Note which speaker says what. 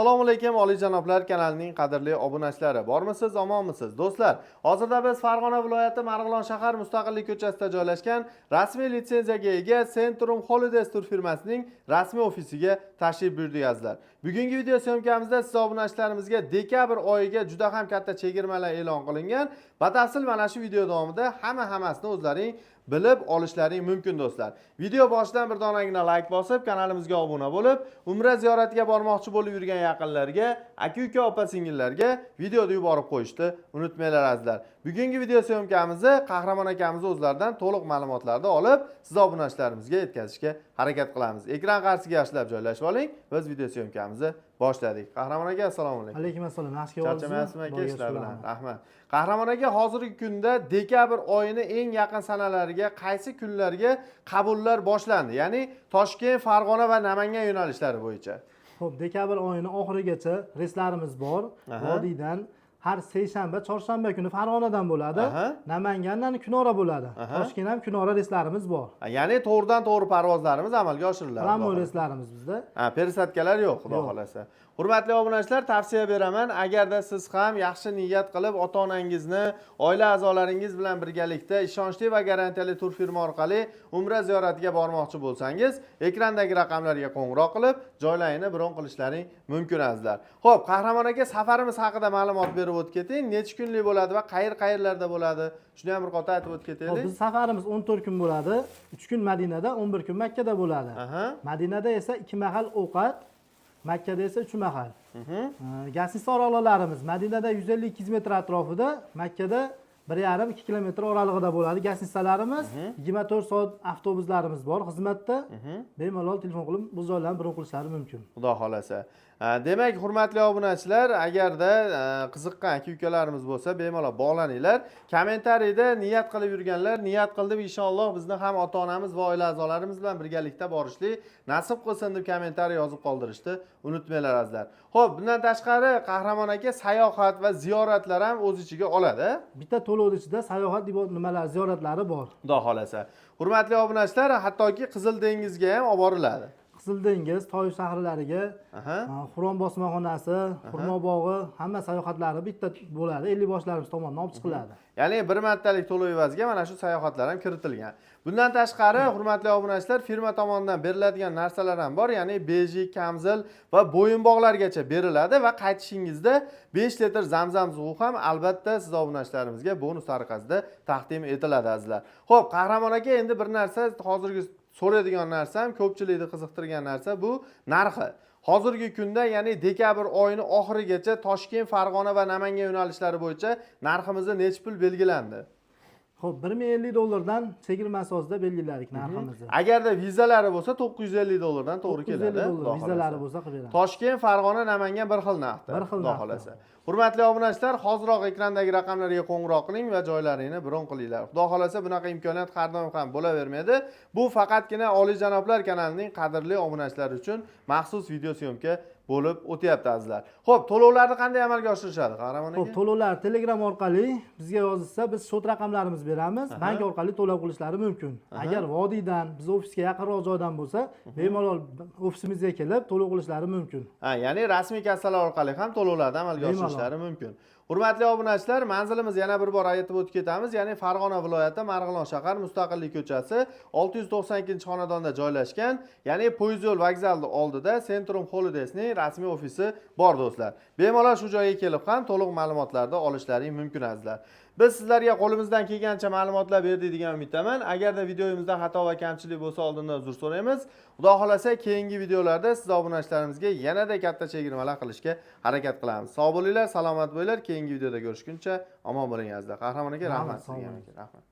Speaker 1: Assalomu alaykum oliyjanoblar kanalining qadrli obunachilari. Bormisiz, omonmisiz? Do'stlar, hozirda biz Farg'ona viloyati Marg'ilon shahar Mustaqillik ko'chasida joylashgan rasmiy litsenziyaga ega Centrum Holidays tur firmasining rasmiy ofisiga tashrif buyurdingizlar. Bugungi video syomkamizda siz obunachilarimizga dekabr oyiga juda ham katta chegirmalar e'lon qilingan. Batafsil mana shu video davomida hammasini o'zlaring bilib olishlaring mumkin do'stlar. Video boshidan bir donagina like bosib, kanalimizga obuna bo'lib, Umra ziyoratiga bormoqchi bo'lib yurgan yaqinlarga, aka-uka, opa-singillarga videoni yuborib qo'yishni unutmanglar azizlar. Bugungi video syomkamizni Qahramon akamiz o'zlaridan to'liq ma'lumotlarni olib, siz obunachilarimizga yetkazishga harakat qilamiz. Ekran qarshisiga yaxshilab joylashib oling. Biz video syomkamizni boshladik. Qahramon aka, assalomu alaykum.
Speaker 2: Alaykum assalom. Yaxshi ko'rdingizmi?
Speaker 1: Charchamayapsizmi aka ishlar bilan? Rahmat. Qahramon aka, hozirgi kunda dekabr oyini eng yaqin sanalariga qaysi kunlarga qabullar boshlandi? Ya'ni Toshkent, Farg'ona va Namangan yo'nalishlari bo'yicha.
Speaker 2: Xo'p, dekabr oyini oxirigacha reyslarimiz bor. Vodiydan har seshanba, chorshanba kuni Farg'onadan bo'ladi. Namangandan kunora bo'ladi. Toshkent ham kunora reyslarimiz bor.
Speaker 1: Ya'ni to'g'ridan to'g'ri parvozlarimiz amalga oshiriladi.
Speaker 2: Tramvay reyslarimiz bizda.
Speaker 1: Persatkalar yo'q, xudo xolasa. Hurmatli obunachilar, tavsiya beraman, agarda siz ham yaxshi niyat qilib ota-onangizni, oila a'zolaringiz bilan birgalikda ishonchli va garantiyali tur firma orqali Umra ziyoratiga bormoqchi bo'lsangiz, ekrandagi raqamlarga qo'ng'iroq qilib, joylarini bron qilishlaring mumkin azizlar. Xo'p, Qahramon aka, safarimiz haqida ma'lumot berib o'tib keting. Necha kunlik bo'ladi va qayerlarda bo'ladi? Shuni ham bir qota aytib o'tib ketaylik.
Speaker 2: Biz safarimiz 14 kun bo'ladi. 3 kun Madinada, 11 kun Makkada bo'ladi. Madinada esa 2 mahal ovqat, Makkada esa 3 mahal. Gastiniya orollarimiz Madinada 150-200 metr atrofida, Makkada 1,5-2 kilometr oralig'ida bo'ladi. Gastiniyalarimiz 24 soat avtobuslarimiz bor xizmatda. Bemalol telefon qilib bu joylarni bron qilishlari mumkin.
Speaker 1: Xudo xolasa. Demak, hurmatli obunachilar, agarda qiziqqan aka-ukalarimiz bo'lsa, bemalol bog'laninglar. Kommentariyda niyat qilib yurganlar, niyat qildim inshaalloh bizni ham ota-onamiz va oila a'zolarimiz bilan birgalikda borishlik nasib qilsin deb kommentariy yozib qoldirishni unutmanglar azizlar. Xo'p, bundan tashqari Qahramon aka sayohat va ziyoratlar ham o'z ichiga oladi.
Speaker 2: Bitta to'lovning ichida sayohat nimalar, ziyoratlari bor.
Speaker 1: Xudo xolasa. Hurmatli obunachilar, hattoki Qizil dengizga ham olib boriladi.
Speaker 2: Qizil dengiz, Toyif shaharlariga, Xuron bosmaxonasi, Xurmo bog'i, hamma sayohatlari bitta bo'ladi. 50 boshlarimiz tomonidan olib chiqiladi.
Speaker 1: Ya'ni bir martalik to'lov evaziga mana shu sayohatlar ham kiritilgan. Bundan tashqari, hurmatli obunachilar, firma tomonidan beriladigan narsalar ham bor, ya'ni bejik, kamzil va bo'yinbog'largacha beriladi va qaytishingizda 5 litr zamzam suvi ham albatta siz obunachilarimizga bonus tariqasida taqdim etiladi azizlar. Xo'p, Qahramon aka, endi bir narsa hozirgi so'raydigan narsam, ko'pchilikni qiziqtirgan narsa bu narxi. Hozirgi kunda, ya'ni dekabr oyini oxirigacha Toshkent, Farg'ona va Namangan yo'nalishlari bo'yicha narximizni necha pul belgilandi?
Speaker 2: Xo'p, $1050 chegirma asosida belgiladik narximizni.
Speaker 1: Agarda vizalari bo'lsa $950 to'g'ri keladi.
Speaker 2: Vizalari bo'lsa qilib beramiz.
Speaker 1: Toshkent, Farg'ona, Namangan bir xil narxda.
Speaker 2: Bir xil
Speaker 1: narxda. Hurmatli obunachilar, hoziroq ekrandagi raqamlarga qo'ng'iroq qiling va joylaringni bron qilinglar. Xudo xolasa bunaqa imkoniyat har doim ham bo'lavermaydi. Bu faqatgina oliyjanoblar kanalining qadrli obunachilari uchun maxsus video syomka bo'lib o'tyapti azizlar. Xo'p, to'lovlarni qanday amalga oshirishadi Qahramon aka?
Speaker 2: Xo'p, to'lovlar Telegram orqali bizga yozilsa, biz shot raqamlarimizni beramiz, bank orqali to'lov qilishlari mumkin. Agar vodiydan, biz ofisga yaqinroq joydan bo'lsa, bemalol ofisimizga kelib to'lov qilishlari mumkin.
Speaker 1: Ya'ni rasmiy kassalar orqali ham to'lovlarni amalga oshirishlari mumkin. Hurmatli obunachilar, manzilimiz yana bir bor aytib o'tib ketamiz. Ya'ni Farg'ona viloyati Marg'ilon shahar Mustaqillik ko'chasi 692-xonadonda joylashgan. Ya'ni poyezd yo'l vokzali oldida Centrum Holidays'ning rasmiy ofisi bor do'stlar. Bemalol shu joyga kelib ham to'liq ma'lumotlarni olishlaring mumkin azizlar. Biz sizlarga qo'limizdan kelgancha ma'lumotlar berdik degan umiddaman. Agarda videomizda xato va kamchilik bo'lsa, oldindan uzr so'raymiz. Xudo xolasa keyingi videolarda siz obunachilarimizga yanada katta chegirmalar qilishga harakat qilamiz. Sog' bo'linglar, salomat bo'linglar. Keyingi videoda ko'rishguncha omon bo'ling azizlar. Qahramon aka, rahmat sizga. Rahmat.